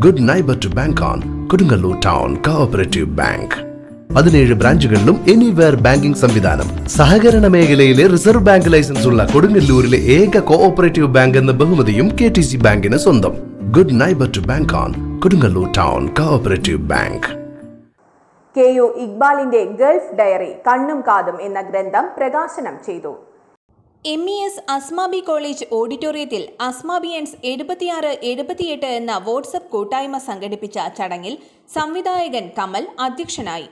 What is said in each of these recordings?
Good neighbour to bank on Kodungallur town cooperative bank. 17 ബ്രാഞ്ചുകളിലും anywhere banking സംവിധാനം. സഹകരണ മേഖലയിലെ റിസർവ് ബാങ്ക് ലൈസൻസ് ഉള്ള കൊടുങ്ങല്ലൂരിലെ ഏക കോഓപ്പറേറ്റീവ് ബാങ്ക് എന്ന ബഹുമതിയും KTC ബാങ്കിന് സ്വന്തം. Good neighbour to bank on Kodungallur town cooperative bank. KU ഇക്ബാലിന്റെ ഗൾഫ് ഡയറി കണ്ണും കാതും എന്ന ഗ്രന്ഥം പ്രകാശനം ചെയ്തു. MES അസ്മാബി കോളേജ് ഓഡിറ്റോറിയത്തിൽ അസ്മാബിയൻസ് 76-78 എന്ന വാട്സ്ആപ്പ് കൂട്ടായ്മ സംഘടിപ്പിച്ച ചടങ്ങിൽ സംവിധായകൻ കമൽ അധ്യക്ഷനായി.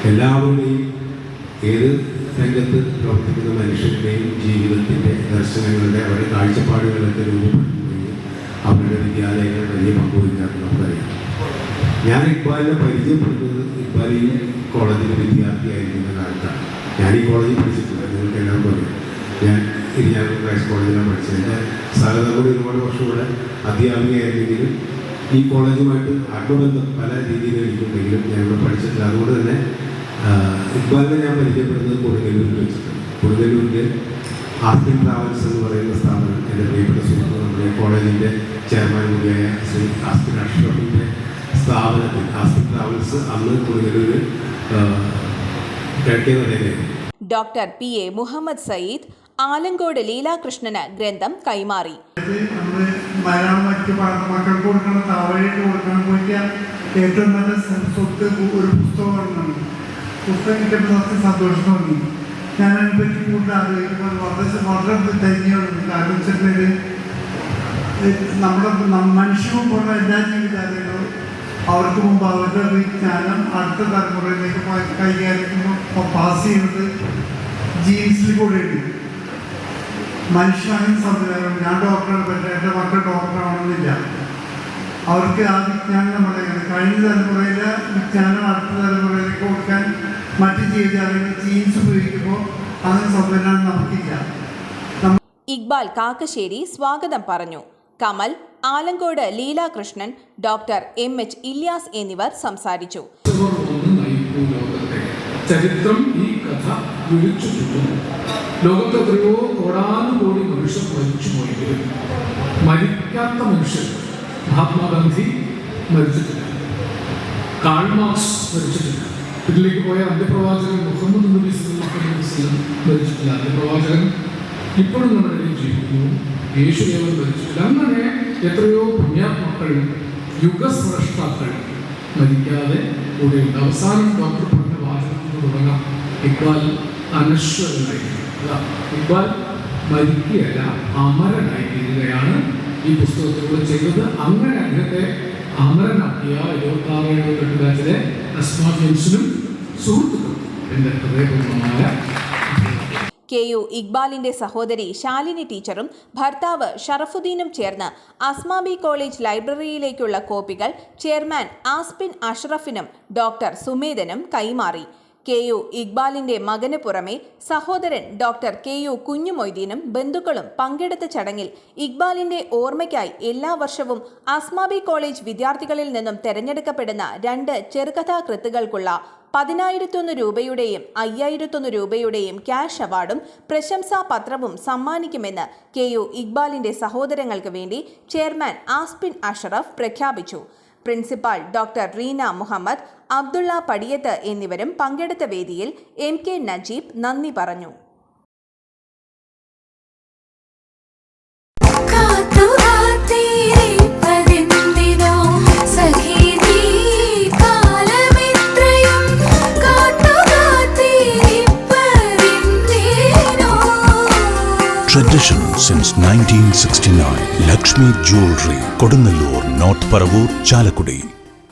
എല്ലാവരുടെയും ഏത് രംഗത്ത് പ്രവർത്തിക്കുന്ന മനുഷ്യരുടെയും ജീവിതത്തിൻ്റെ ദർശനങ്ങളുടെ അവരുടെ കാഴ്ചപ്പാടുകളൊക്കെ രൂപപ്പെടുത്തുകയും അവരുടെ വിദ്യാലയങ്ങൾ വലിയ പങ്കുവയ്ക്കാറുണ്ട്. നമുക്കറിയാം, ഞാൻ ഇക്ബാലിനെ പരിചയപ്പെടുന്നത് ഇക്ബാൽ ഈ കോളേജിലെ വിദ്യാർത്ഥിയായിരിക്കുന്ന കാലത്താണ്. ഞാൻ ഈ കോളേജിൽ പഠിച്ചിട്ടില്ല, നിങ്ങൾക്ക് എല്ലാവർക്കും അറിയാം. ഞാൻ ഇരിഞ്ഞാലക്കുട ക്രൈസ്റ്റ് കോളേജിലാണ് പഠിച്ചത്. എൻ്റെ സഹോദരനോട് ഒരുപാട് വർഷം കൂടെ അധ്യാപികയായിരുന്നെങ്കിലും ഈ കോളേജുമായിട്ട് ആത്മബന്ധം പല രീതിയിൽ എനിക്കുണ്ടെങ്കിലും ഞാൻ ഇവിടെ പഠിച്ചിട്ടില്ല. അതുകൊണ്ട് തന്നെ ഇക്ബാലിനെ ഞാൻ പരിചയപ്പെടുന്നത് കൊടുങ്ങല്ലൂരിൽ വെച്ചിട്ടുണ്ട്. കൊടുങ്ങല്ലൂരിൽ ആസ്പിൻ ട്രാവൽസ് എന്ന് പറയുന്ന സ്ഥാപനം എൻ്റെ പ്രിയപ്പെട്ട സുഹൃത്ത് നമ്മുടെ കോളേജിൻ്റെ ചെയർമാൻ കൂടിയായ ശ്രീ ആസ്പിൻ അഷ്റഫിൻ്റെ സ്ഥാപനത്തിൽ ആസ്പിൻ ട്രാവൽസ് അന്ന് കൊടുങ്ങല്ലൂരിൽ കിഴക്കേ നിലയിലായിരുന്നു. ഡോക്ടർ PA മുഹമ്മദ് സയ്യിദ് ആലങ്കോട് ലീലാകൃഷ്ണന് ഗ്രന്ഥം കൈമാറി. മലയാളം മറ്റു മക്കൾക്ക് കൊടുക്കണം, താവഴിക്ക് കൊടുക്കണം, പോയിക്കാൻ ഏറ്റവും നല്ല സ്വത്ത് ഒരു പുസ്തകമാണ്. പുസ്തകം കിട്ടിയപ്പോൾ സത്യം സന്തോഷം തോന്നി. ഞാൻ അതിനെപ്പറ്റി കൂടുതൽ ആലോചിക്കുമ്പോൾ വളരെ ധന്യമാണ്. കാരണം വെച്ചിട്ടുണ്ടെങ്കിൽ നമ്മുടെ മനുഷ്യവും പോലെ എല്ലാ ജീവിതാലയങ്ങളും അവർക്ക് മുമ്പ് അവരുടെ വിജ്ഞാനം അടുത്ത തലമുറയിലേക്ക് കൈകാര്യം പാസ് ചെയ്യുന്നത് ജീൻസിൽ കൂടെയുണ്ട്. മനുഷ്യനായ സംവിധാനം. ഞാൻ ഡോക്ടറാണ്, പറ്റില്ല എൻ്റെ മക്കൾ ഡോക്ടറാവണമെന്നില്ല. അവർക്ക് ആ വിജ്ഞാനം നമ്മുടെ കഴിഞ്ഞ തലമുറയിലെ വിജ്ഞാനം അടുത്ത തലമുറയിലേക്ക് കൊടുക്കാൻ മറ്റ് ജീവിതാലയങ്ങൾ ജീൻസ് ഉപയോഗിക്കുമ്പോൾ അങ്ങനെ സംവിധാനം നമുക്കില്ല. ഇക്ബാൽ കാക്കശ്ശേരി സ്വാഗതം പറഞ്ഞു. കമൽ, ആലങ്കോട് ലീലാകൃഷ്ണൻ, ഡോക്ടർ MH ഇല്യാസ് എന്നിവർ സംസാരിച്ചു. ചരിത്രം ഈ കഥ വിളിച്ചിട്ടുണ്ട്. ലോകത്ത് എത്രയോ കോടാനുകോടി മനുഷ്യർ മരിച്ചു പോയെങ്കിലും മരിക്കാത്ത മനുഷ്യർ മഹാത്മാഗാന്ധി മരിച്ചിട്ടില്ല, കാൾ മാർക്സ് മരിച്ചിട്ടില്ല, ഇതിലേക്ക് പോയ അന്ത്യപ്രവാചകൻ മുഹമ്മദ് നബി സല്ലല്ലാഹു അലൈഹി വസല്ലം മരിച്ചിട്ടില്ല, അന്ത്യപ്രവാചകൻ ഇപ്പോഴും നമ്മുടെ ഇടയിൽ ജീവിക്കുന്നു, യേശുദേവൻ മരിച്ചിട്ടില്ല. അങ്ങനെ എത്രയോ പുണ്യാത്മാക്കൾ യുഗസ്രഷ്ടാക്കൾ മരിക്കാതെ കൂടെയുണ്ട്. അവസാനം ഡോക്ടർ പറഞ്ഞ വാചകത്തിന് തുടങ്ങാം, ഇക്ബാൽ അനശ്വരനായിരിക്കും. ഇക്ബാൽ മരിക്കുകയല്ല, അമരനായി തീരുകയാണ് ഈ പുസ്തകത്തിലൂടെ ചെയ്തത്. അങ്ങനെ അദ്ദേഹത്തെ അമരനാക്കിയ 26-78 ബാച്ചിലെ അസ്മാബിയൻസിനും സുഹൃത്തുക്കളും എൻ്റെ ഹൃദയപൂർണ്ണമായ. KU ഇക്ബാലിന്റെ സഹോദരി ശാലിനി ടീച്ചറും ഭർത്താവ് ഷറഫുദ്ദീനും ചേർന്ന് അസ്മാബി കോളേജ് ലൈബ്രറിയിലേക്കുള്ള കോപ്പികൾ ചെയർമാൻ ആസ്പിൻ അഷ്റഫിനും ഡോക്ടർ സുമേധനും കൈമാറി. KU ഇക്ബാലിന്റെ മകന് പുറമെ സഹോദരൻ ഡോക്ടർ KU കുഞ്ഞുമൊയ്തീനും ബന്ധുക്കളും പങ്കെടുത്ത ചടങ്ങിൽ ഇക്ബാലിന്റെ ഓർമ്മയ്ക്കായി എല്ലാ വർഷവും അസ്മാബി കോളേജ് വിദ്യാർത്ഥികളിൽ നിന്നും തെരഞ്ഞെടുക്കപ്പെടുന്ന 2 ചെറുകഥാകൃത്തുക്കൾക്കുള്ള 10,001 രൂപയുടെയും 5,001 രൂപയുടെയും ക്യാഷ് അവാർഡും പ്രശംസാപത്രവും സമ്മാനിക്കുമെന്ന് KU ഇക്ബാലിന്റെ സഹോദരങ്ങൾക്ക് വേണ്ടി ചെയർമാൻ ആസ്പിൻ അഷ്റഫ് പ്രഖ്യാപിച്ചു. പ്രിൻസിപ്പാൾ ഡോക്ടർ റീന മുഹമ്മദ്, അബ്ദുള്ള പടിയത്ത് എന്നിവരും പങ്കെടുത്ത വേദിയിൽ MK നജീബ് നന്ദി പറഞ്ഞു. Tradition since 1969. Lakshmi Jewelry, Kodunallur, North Paravur, Chalakudi.